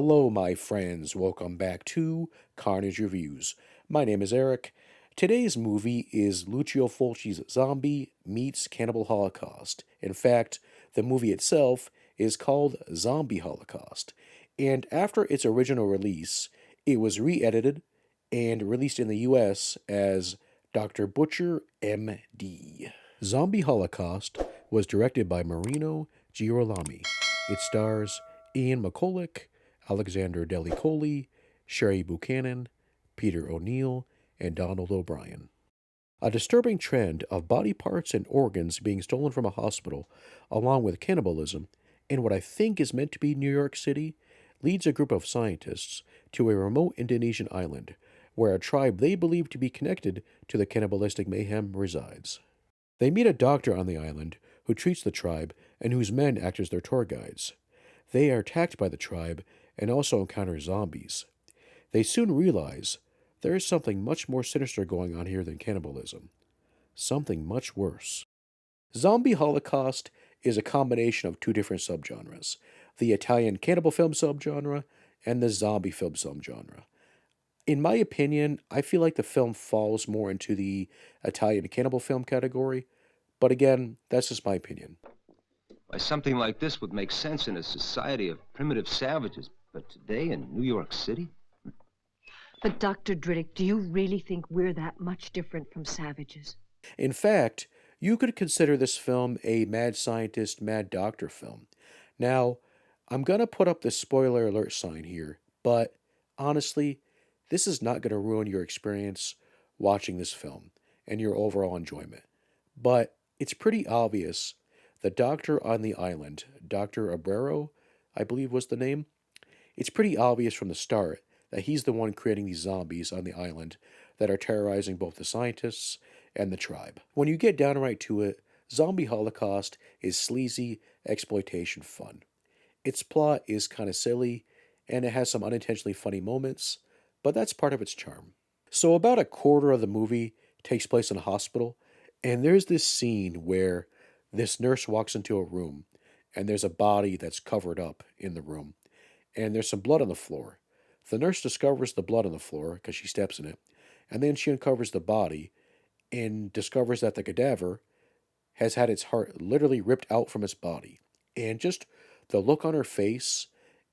Hello, my friends. Welcome back to Carnage Reviews. My name is Eric. Today's movie is Lucio Fulci's Zombie meets Cannibal Holocaust. In fact, the movie itself is called Zombie Holocaust. And after its original release, it was re-edited and released in the US as Dr. Butcher, M.D. Zombie Holocaust was directed by Marino Girolami. It stars Ian McCulloch, Alexander Delicoli, Sherry Buchanan, Peter O'Neill, and Donald O'Brien. A disturbing trend of body parts and organs being stolen from a hospital, along with cannibalism, in what I think is meant to be New York City, leads a group of scientists to a remote Indonesian island where a tribe they believe to be connected to the cannibalistic mayhem resides. They meet a doctor on the island who treats the tribe and whose men act as their tour guides. They are attacked by the tribe and also encounter zombies. They soon realize there is something much more sinister going on here than cannibalism. Something much worse. Zombie Holocaust is a combination of two different subgenres, the Italian cannibal film subgenre and the zombie film subgenre. In my opinion, I feel like the film falls more into the Italian cannibal film category, but again, that's just my opinion. Why, something like this would make sense in a society of primitive savages, but today in New York City? But Dr. Driddick, do you really think we're that much different from savages? In fact, you could consider this film a mad scientist, mad doctor film. Now, I'm going to put up the spoiler alert sign here, but honestly, this is not going to ruin your experience watching this film and your overall enjoyment. But it's pretty obvious the doctor on the island, Dr. Abrero, I believe was the name, it's pretty obvious from the start that he's the one creating these zombies on the island that are terrorizing both the scientists and the tribe. When you get downright to it, Zombie Holocaust is sleazy exploitation fun. Its plot is kind of silly, and it has some unintentionally funny moments, but that's part of its charm. So about a quarter of the movie takes place in a hospital, and there's this scene where this nurse walks into a room, and there's a body that's covered up in the room, and there's some blood on the floor. The nurse discovers the blood on the floor because she steps in it, and then she uncovers the body and discovers that the cadaver has had its heart literally ripped out from its body. And just the look on her face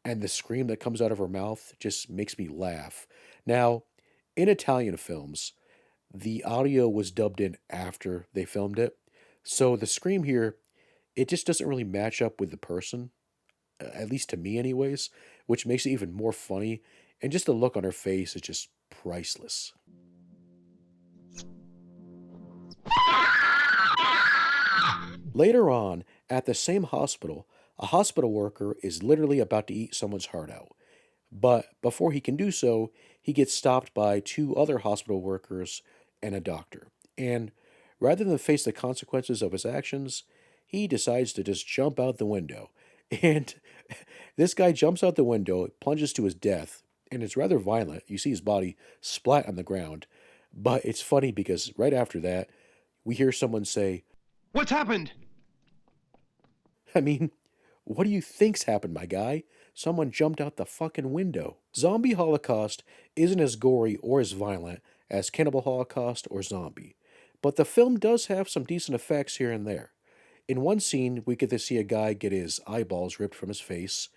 and the scream that comes out of her mouth just makes me laugh. Now, in Italian films, the audio was dubbed in after they filmed it, so the scream here, it just doesn't really match up with the person, at least to me anyways, which makes it even more funny, and just the look on her face is just priceless. Later on, at the same hospital, a hospital worker is literally about to eat someone's heart out. But before he can do so, he gets stopped by two other hospital workers and a doctor. And rather than face the consequences of his actions, he decides to just jump out the window. And this guy jumps out the window, plunges to his death, and it's rather violent. You see his body splat on the ground. But it's funny because right after that, we hear someone say, What's happened? I mean, what do you think's happened, my guy? Someone jumped out the fucking window. Zombie Holocaust isn't as gory or as violent as Cannibal Holocaust or Zombie, but the film does have some decent effects here and there. In one scene, we get to see a guy get his eyeballs ripped from his face,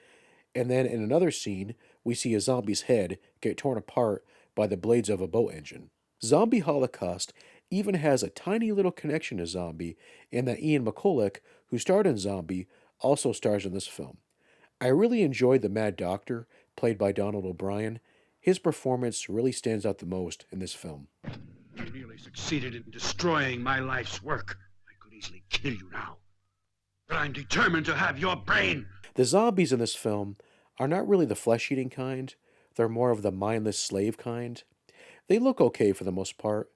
and then in another scene, we see a zombie's head get torn apart by the blades of a boat engine. Zombie Holocaust even has a tiny little connection to Zombie in that Ian McCulloch, who starred in Zombie, also stars in this film. I really enjoyed the Mad Doctor, played by Donald O'Brien. His performance really stands out the most in this film. You nearly succeeded in destroying my life's work. I could easily kill you now, but I'm determined to have your brain. The zombies in this film are not really the flesh-eating kind. They're more of the mindless slave kind. They look okay for the most part.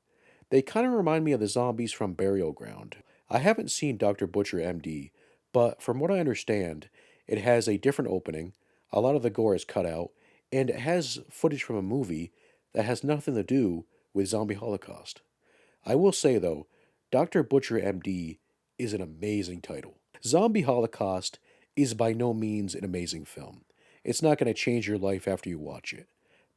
They kind of remind me of the zombies from Burial Ground. I haven't seen Dr. Butcher, M.D., but from what I understand, it has a different opening, a lot of the gore is cut out, and it has footage from a movie that has nothing to do with Zombie Holocaust. I will say, though, Dr. Butcher, M.D. is an amazing title. Zombie Holocaust is by no means an amazing film. It's not going to change your life after you watch it.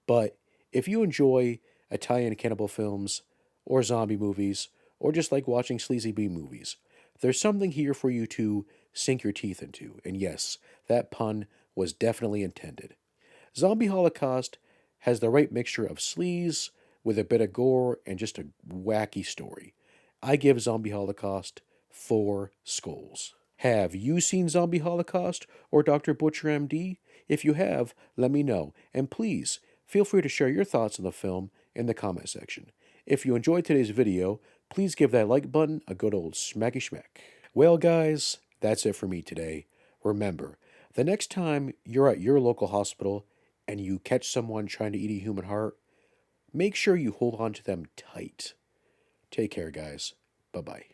But if you enjoy Italian cannibal films, or zombie movies, or just like watching sleazy B movies, there's something here for you to sink your teeth into. And yes, that pun was definitely intended. Zombie Holocaust has the right mixture of sleaze with a bit of gore and just a wacky story. I give Zombie Holocaust 4 skulls. Have you seen Zombie Holocaust or Dr. Butcher MD? If you have, let me know. And please, feel free to share your thoughts on the film in the comment section. If you enjoyed today's video, please give that like button a good old smacky smack. Well, guys, that's it for me today. Remember, the next time you're at your local hospital and you catch someone trying to eat a human heart, make sure you hold on to them tight. Take care, guys. Bye-bye.